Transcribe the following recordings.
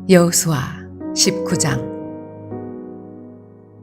여호수아 19장.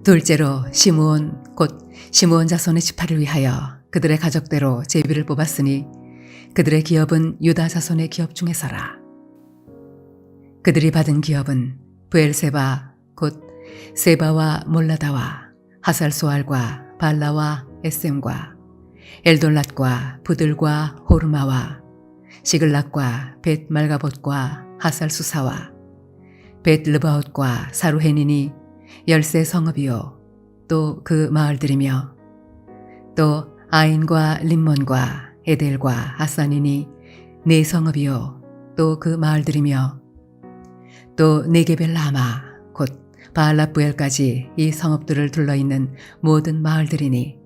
둘째로 시므온 곧 시므온 자손의 지파를 위하여 그들의 가족대로 제비를 뽑았으니 그들의 기업은 유다 자손의 기업 중에서라. 그들이 받은 기업은 브엘세바 곧 세바와 몰라다와 하살소알과 발라와 에셈과 엘돌랏과 부들과 호르마와 시글락과 벳 말가봇과 하살수사와 벳 르바옷과 사루헤니니 13 성읍이요 또 그 마을들이며 또 아인과 림몬과 에델과 아산이니 4 성읍이요 또 그 마을들이며 또 네게벨 라마 곧 바알랏부엘까지 이 성읍들을 둘러있는 모든 마을들이니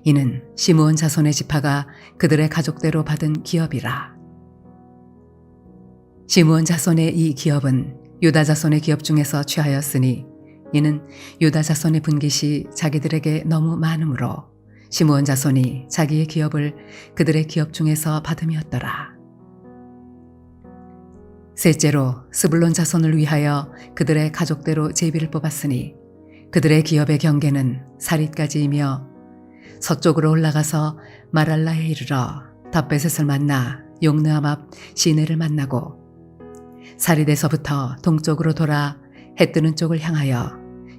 이는 시므온 자손의 지파가 그들의 가족대로 받은 기업이라. 시므온 자손의 이 기업은 유다 자손의 기업 중에서 취하였으니 이는 유다 자손의 분깃이 자기들에게 너무 많으므로 시므온 자손이 자기의 기업을 그들의 기업 중에서 받음이었더라. 셋째로 스불론 자손을 위하여 그들의 가족대로 제비를 뽑았으니 그들의 기업의 경계는 사릿까지이며 서쪽으로 올라가서 마랄라에 이르러 답베셋을 만나 용느암 앞 시내를 만나고 사릿에서부터 동쪽으로 돌아 해 뜨는 쪽을 향하여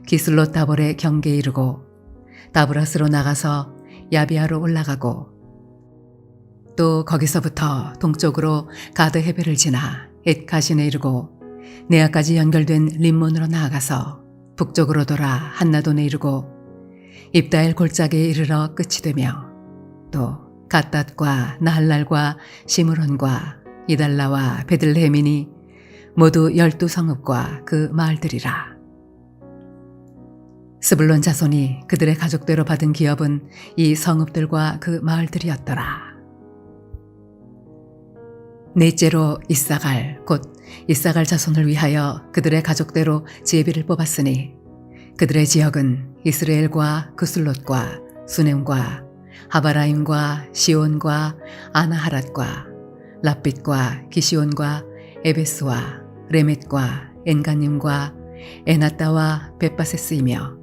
기슬롯 다볼의 경계에 이르고 다브라스로 나가서 야비아로 올라가고 또 거기서부터 동쪽으로 가드 헤벨을 지나 엣가신에 이르고 네아까지 연결된 림몬으로 나아가서 북쪽으로 돌아 한나돈에 이르고 입다엘 골짜기에 이르러 끝이 되며 또 갓닷과 나할랄과 시므론과 이달라와 베들레헴이니 모두 12성읍과 그 마을들이라. 스불론 자손이 그들의 가족대로 받은 기업은 이 성읍들과 그 마을들이었더라. 넷째로 이사갈 곧 이사갈 자손을 위하여 그들의 가족대로 제비를 뽑았으니 그들의 지역은 이스라엘과 그슬롯과 수넴과 하바라임과 시온과 아나하랏과 랍빗과 기시온과 에베스와 레멧과 엔가님과 에나따와 벳바세스이며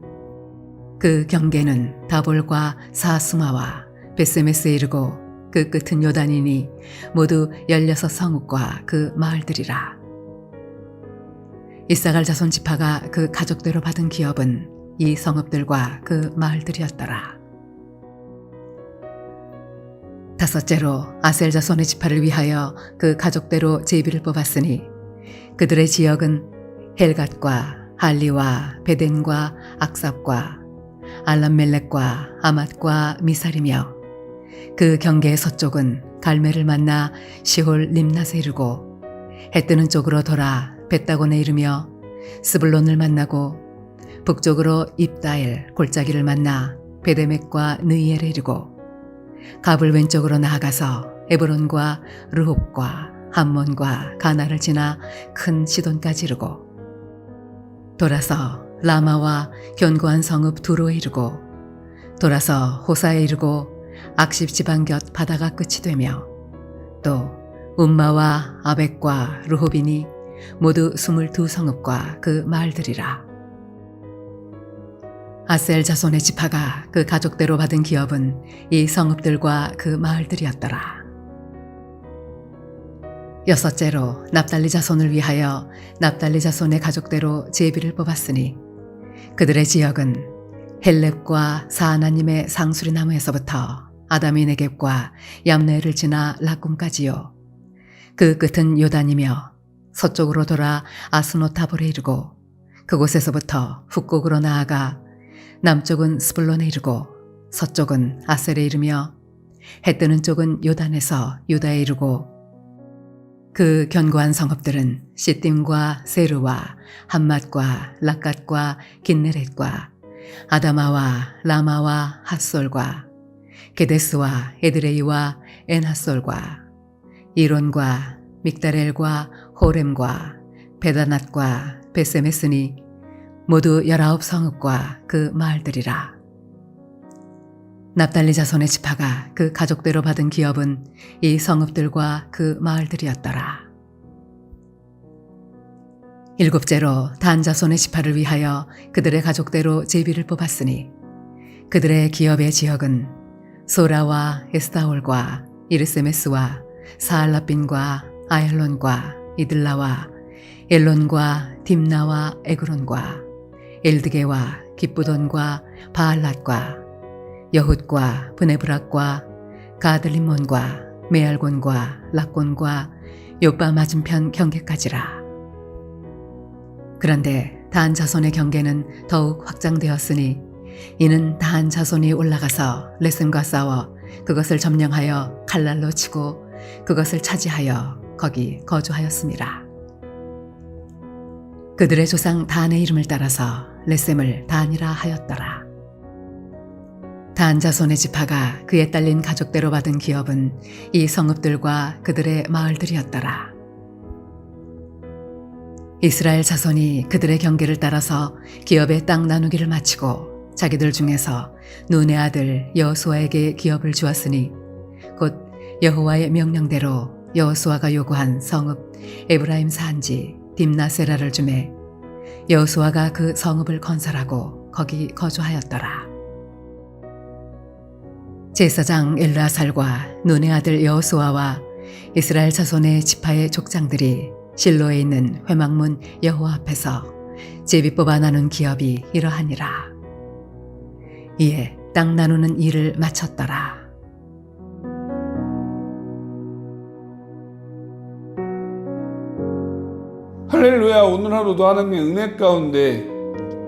그 경계는 다볼과 사스마와 베세메스에 이르고 그 끝은 요단이니 모두 16성읍과 그 마을들이라. 이사갈 자손 지파가 그 가족대로 받은 기업은 이 성읍들과 그 마을들이었더라. 다섯째로 아셀 자손의 지파를 위하여 그 가족대로 제비를 뽑았으니 그들의 지역은 헬갓과 할리와 베덴과 악삽과 알람멜렉과 아맛과 미살이며 그 경계의 서쪽은 갈멜을 만나 시홀 림낫에 이르고 해 뜨는 쪽으로 돌아 벳다곤에 이르며 스불론을 만나고 북쪽으로 입다엘 골짜기를 만나 베데멕과 느이엘에 이르고 갑을 왼쪽으로 나아가서 에브론과 르홉과 함몬과 가나를 지나 큰 시돈까지 이르고 돌아서 라마와 견고한 성읍 두로에 이르고 돌아서 호사에 이르고 악십 지방 곁 바다가 끝이 되며 또 움마와 아벡과 르홉이니 모두 22성읍과 그 마을들이라. 아셀 자손의 지파가 그 가족대로 받은 기업은 이 성읍들과 그 마을들이었더라. 여섯째로 납달리 자손을 위하여 납달리 자손의 가족대로 제비를 뽑았으니 그들의 지역은 헬렙과 사하나님의 상수리 나무에서부터 아다미 네겝과 얌네를 지나 락꿈까지요. 그 끝은 요단이며 서쪽으로 돌아 아스노타볼에 이르고 그곳에서부터 북곡으로 나아가 남쪽은 스불론에 이르고 서쪽은 아셀에 이르며 해 뜨는 쪽은 요단에서 유다에 이르고 그 견고한 성읍들은 시딤과 세르와 함맛과 락갓과 긴네렛과 아다마와 라마와 핫솔과 게데스와 에드레이와 엔핫솔과 이론과 믹다렐과 호렘과 베다낫과 베세메스니 모두 19성읍과 그 마을들이라. 납달리 자손의 지파가 그 가족대로 받은 기업은 이 성읍들과 그 마을들이었더라. 일곱째로 단 자손의 지파를 위하여 그들의 가족대로 제비를 뽑았으니 그들의 기업의 지역은 소라와 에스타올과 이르세메스와 사알라빈과 아얄론과 이들라와 엘론과 딥나와 에그론과 엘드게와 기쁘돈과 바알랏과 여훗과 브네브락과 가들림몬과 메알곤과 락곤과 요빠 맞은편 경계까지라. 그런데 단 자손의 경계는 더욱 확장되었으니 이는 단 자손이 올라가서 레셈과 싸워 그것을 점령하여 칼날로 치고 그것을 차지하여 거기 거주하였습니다. 그들의 조상 단의 이름을 따라서 레셈을 단이라 하였더라. 단 자손의 지파가 그에 딸린 가족대로 받은 기업은 이 성읍들과 그들의 마을들이었더라. 이스라엘 자손이 그들의 경계를 따라서 기업의 땅 나누기를 마치고 자기들 중에서 눈의 아들 여호수아에게 기업을 주었으니 곧 여호와의 명령대로 여호수아가 요구한 성읍 에브라임 산지 딥나세라를 주매 여호수아가 그 성읍을 건설하고 거기 거주하였더라. 제사장 엘르아살과 눈의 아들 여호수아와 이스라엘 자손의 지파의 족장들이 실로에 있는 회막문 여호와 앞에서 제비 뽑아 나눈 기업이 이러하니라. 이에 땅 나누는 일을 마쳤더라. 할렐루야. 오늘 하루도 하나님의 은혜 가운데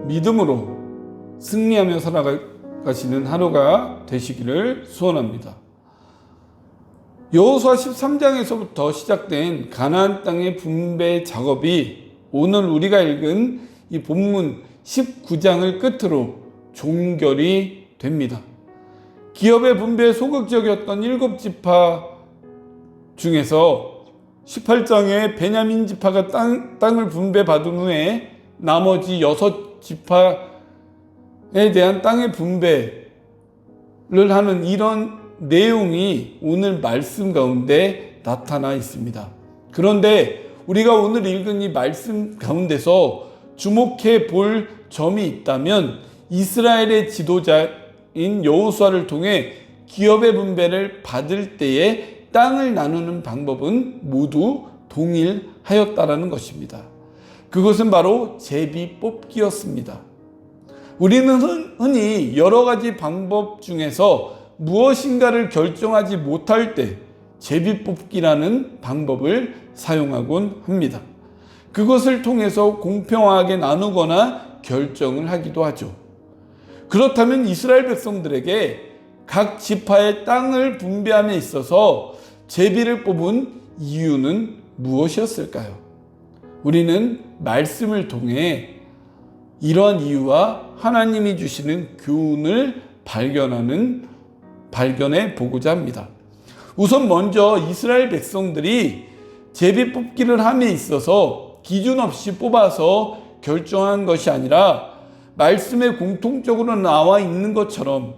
믿음으로 승리하며 살아가시는 하루가 되시기를 소원합니다. 여호수아 13장에서부터 시작된 가나안 땅의 분배 작업이 오늘 우리가 읽은 이 본문 19장을 끝으로 종결이 됩니다. 기업의 분배에 소극적이었던 7지파 중에서 18장에 베냐민 지파가 땅을 분배받은 후에 나머지 6지파에 대한 땅의 분배를 하는 이런 내용이 오늘 말씀 가운데 나타나 있습니다. 그런데 우리가 오늘 읽은 이 말씀 가운데서 주목해 볼 점이 있다면 이스라엘의 지도자인 여호수아를 통해 기업의 분배를 받을 때에 땅을 나누는 방법은 모두 동일하였다라는 것입니다. 그것은 바로 제비 뽑기였습니다. 우리는 흔히 여러 가지 방법 중에서 무엇인가를 결정하지 못할 때 제비 뽑기라는 방법을 사용하곤 합니다. 그것을 통해서 공평하게 나누거나 결정을 하기도 하죠. 그렇다면 이스라엘 백성들에게 각 지파의 땅을 분배함에 있어서 제비를 뽑은 이유는 무엇이었을까요? 우리는 말씀을 통해 이러한 이유와 하나님이 주시는 교훈을 발견해 보고자 합니다. 우선 먼저 이스라엘 백성들이 제비 뽑기를 함에 있어서 기준 없이 뽑아서 결정한 것이 아니라 말씀에 공통적으로 나와 있는 것처럼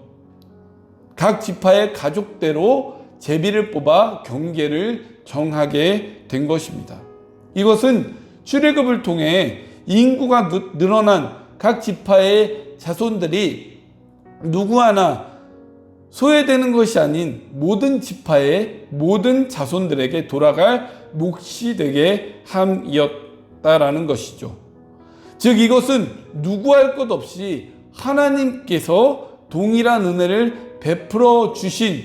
각 지파의 가족대로 제비를 뽑아 경계를 정하게 된 것입니다. 이것은 출애굽을 통해 인구가 늘어난 각 지파의 자손들이 누구 하나 소외되는 것이 아닌 모든 지파의 모든 자손들에게 돌아갈 몫이 되게 함이었다라는 것이죠. 즉 이것은 누구할 것 없이 하나님께서 동일한 은혜를 베풀어 주신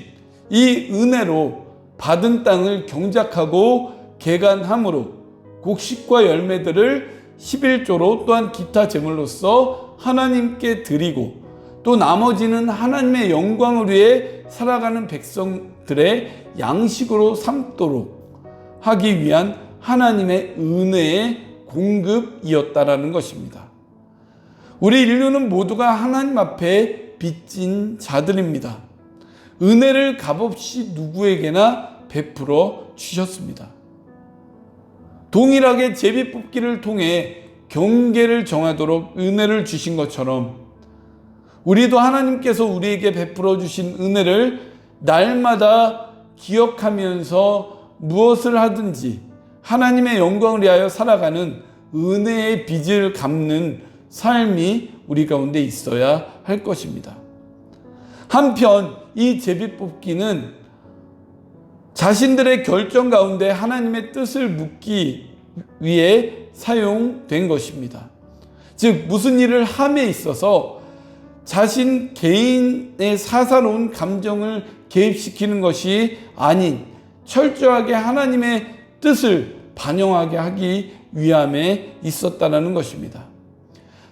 이 은혜로 받은 땅을 경작하고 개간함으로 곡식과 열매들을 11조로 또한 기타 제물로서 하나님께 드리고 또 나머지는 하나님의 영광을 위해 살아가는 백성들의 양식으로 삼도록 하기 위한 하나님의 은혜의 공급이었다라는 것입니다. 우리 인류는 모두가 하나님 앞에 빚진 자들입니다. 은혜를 값없이 누구에게나 베풀어 주셨습니다. 동일하게 제비 뽑기를 통해 경계를 정하도록 은혜를 주신 것처럼 우리도 하나님께서 우리에게 베풀어 주신 은혜를 날마다 기억하면서 무엇을 하든지 하나님의 영광을 위하여 살아가는 은혜의 빚을 갚는 삶이 우리 가운데 있어야 할 것입니다. 한편 이 제비뽑기는 자신들의 결정 가운데 하나님의 뜻을 묻기 위해 사용된 것입니다. 즉 무슨 일을 함에 있어서 자신 개인의 사사로운 감정을 개입시키는 것이 아닌 철저하게 하나님의 뜻을 반영하게 하기 위함에 있었다는 것입니다.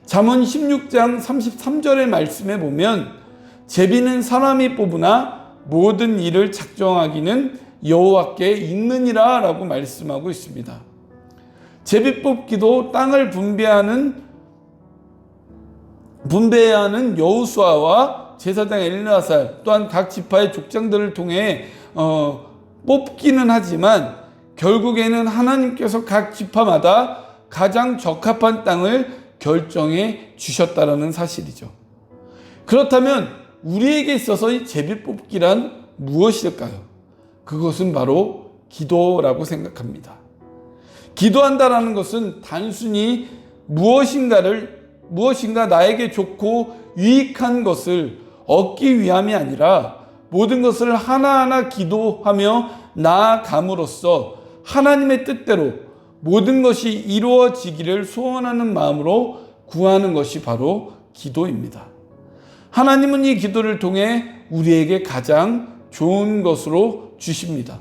잠언 16장 33절의 말씀에 보면 제비는 사람이 뽑으나 모든 일을 작정하기는 여호와께 있느니라 라고 말씀하고 있습니다. 제비 뽑기도 땅을 분배해야 하는 여호수아와 제사장 엘르아살 또한 각 지파의 족장들을 통해 뽑기는 하지만 결국에는 하나님께서 각 지파마다 가장 적합한 땅을 결정해 주셨다는 사실이죠. 그렇다면 우리에게 있어서 이 제비 뽑기란 무엇일까요? 그것은 바로 기도라고 생각합니다. 기도한다라는 것은 단순히 무엇인가 나에게 좋고 유익한 것을 얻기 위함이 아니라 모든 것을 하나하나 기도하며 나아감으로써 하나님의 뜻대로 모든 것이 이루어지기를 소원하는 마음으로 구하는 것이 바로 기도입니다. 하나님은 이 기도를 통해 우리에게 가장 좋은 것으로 주십니다.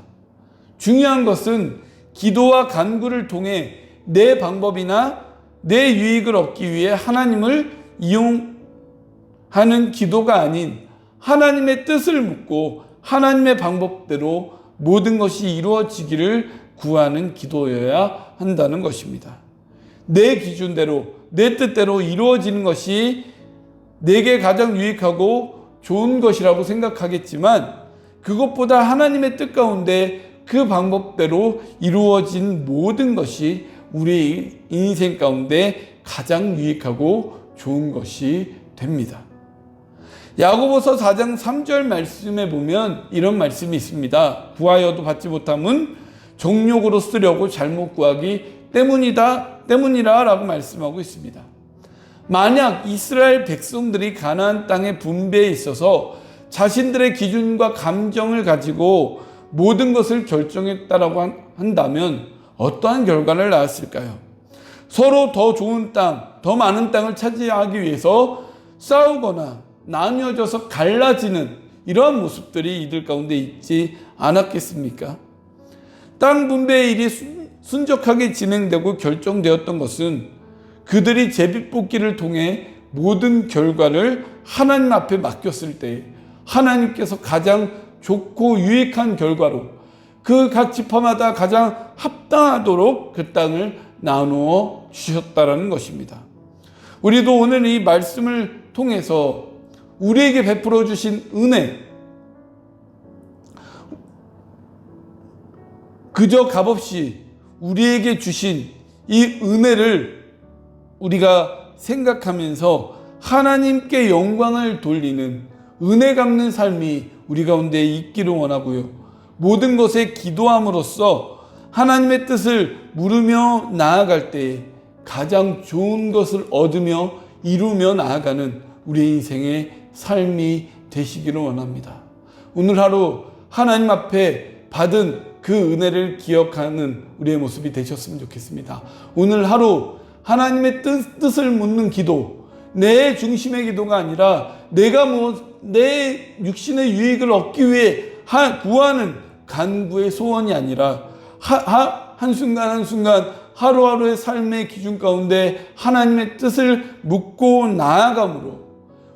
중요한 것은 기도와 간구를 통해 내 방법이나 내 유익을 얻기 위해 하나님을 이용하는 기도가 아닌 하나님의 뜻을 묻고 하나님의 방법대로 모든 것이 이루어지기를 구하는 기도여야 한다는 것입니다. 내 기준대로 내 뜻대로 이루어지는 것이 내게 가장 유익하고 좋은 것이라고 생각하겠지만 그것보다 하나님의 뜻 가운데 그 방법대로 이루어진 모든 것이 우리의 인생 가운데 가장 유익하고 좋은 것이 됩니다. 야고보서 4장 3절 말씀에 보면 이런 말씀이 있습니다. 구하여도 받지 못함은 정욕으로 쓰려고 잘못 구하기 때문이라 라고 말씀하고 있습니다. 만약 이스라엘 백성들이 가나안 땅의 분배에 있어서 자신들의 기준과 감정을 가지고 모든 것을 결정했다라고 한다면 어떠한 결과를 낳았을까요? 서로 더 좋은 땅, 더 많은 땅을 차지하기 위해서 싸우거나 나뉘어져서 갈라지는 이러한 모습들이 이들 가운데 있지 않았겠습니까? 땅 분배의 일이 순적하게 진행되고 결정되었던 것은 그들이 제비뽑기를 통해 모든 결과를 하나님 앞에 맡겼을 때 하나님께서 가장 좋고 유익한 결과로 그 각 지파마다 가장 합당하도록 그 땅을 나누어 주셨다는 것입니다. 우리도 오늘 이 말씀을 통해서 우리에게 베풀어 주신 은혜, 그저 값없이 우리에게 주신 이 은혜를 우리가 생각하면서 하나님께 영광을 돌리는 은혜 갚는 삶이 우리 가운데 있기를 원하고요. 모든 것에 기도함으로써 하나님의 뜻을 물으며 나아갈 때 가장 좋은 것을 얻으며 이루며 나아가는 우리 인생의 삶이 되시기를 원합니다. 오늘 하루 하나님 앞에 받은 그 은혜를 기억하는 우리의 모습이 되셨으면 좋겠습니다. 오늘 하루 하나님의 뜻을 묻는 기도, 내 중심의 기도가 아니라 내가 내 육신의 유익을 얻기 위해 구하는 간구의 소원이 아니라 한순간 한순간 하루하루의 삶의 기준 가운데 하나님의 뜻을 묻고 나아감으로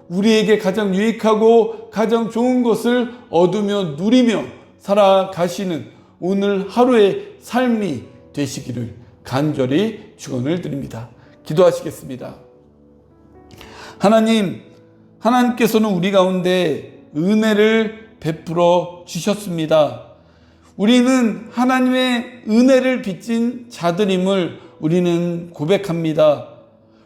우리에게 가장 유익하고 가장 좋은 것을 얻으며 누리며 살아가시는 오늘 하루의 삶이 되시기를 간절히 축원을 드립니다. 기도하시겠습니다. 하나님께서는 우리 가운데 은혜를 베풀어 주셨습니다. 우리는 하나님의 은혜를 빚진 자들임을 우리는 고백합니다.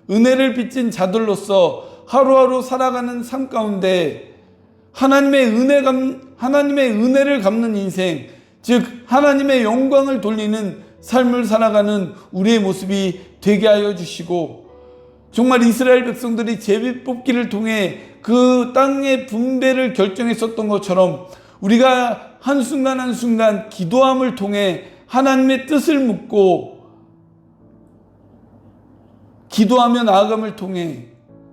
은혜를 빚진 자들로서 하루하루 살아가는 삶 가운데 하나님의 은혜를 갚는 인생, 즉 하나님의 영광을 돌리는 삶을 살아가는 우리의 모습이 되게 하여 주시고, 정말 이스라엘 백성들이 제비 뽑기를 통해 그 땅의 분배를 결정했었던 것처럼 우리가 한순간 한순간 기도함을 통해 하나님의 뜻을 묻고 기도하며 나아감을 통해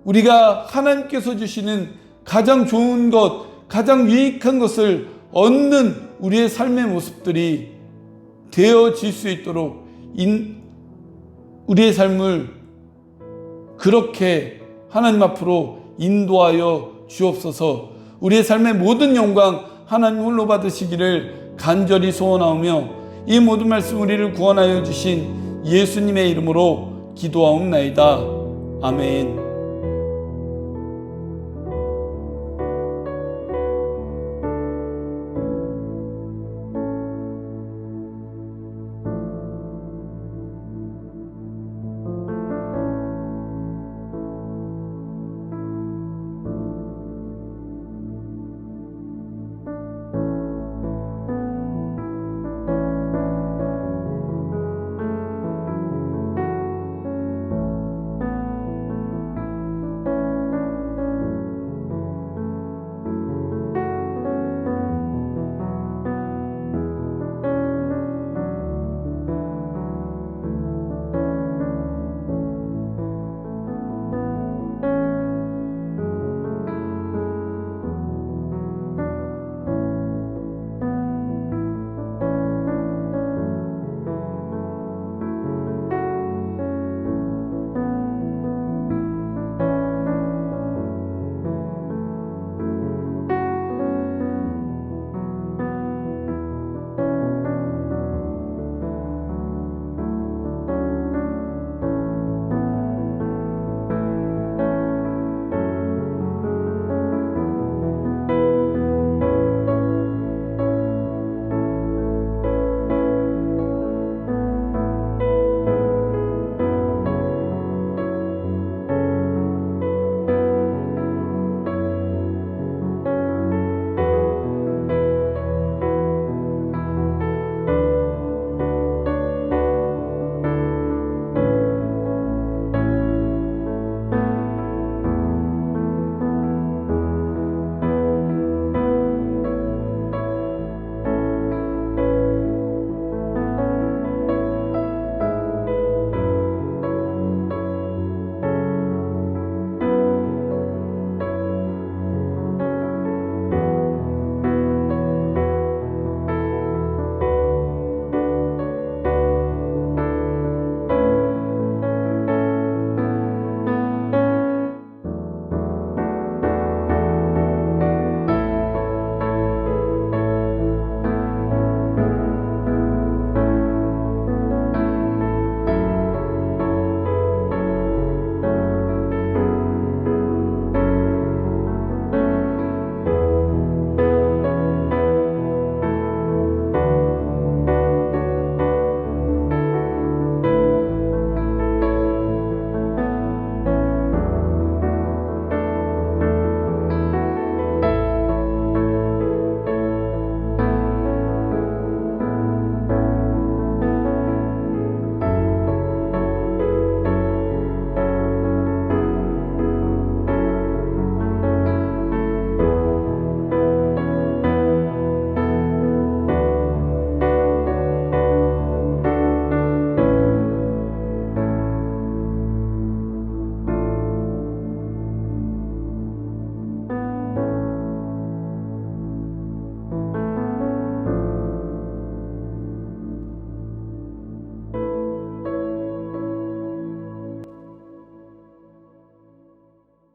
우리가 하나님께서 주시는 가장 좋은 것, 가장 유익한 것을 얻는 우리의 삶의 모습들이 되어질 수 있도록 우리의 삶을 그렇게 하나님 앞으로 인도하여 주옵소서. 우리의 삶의 모든 영광 하나님 홀로 받으시기를 간절히 소원하오며, 이 모든 말씀 우리를 구원하여 주신 예수님의 이름으로 기도하옵나이다. 아멘.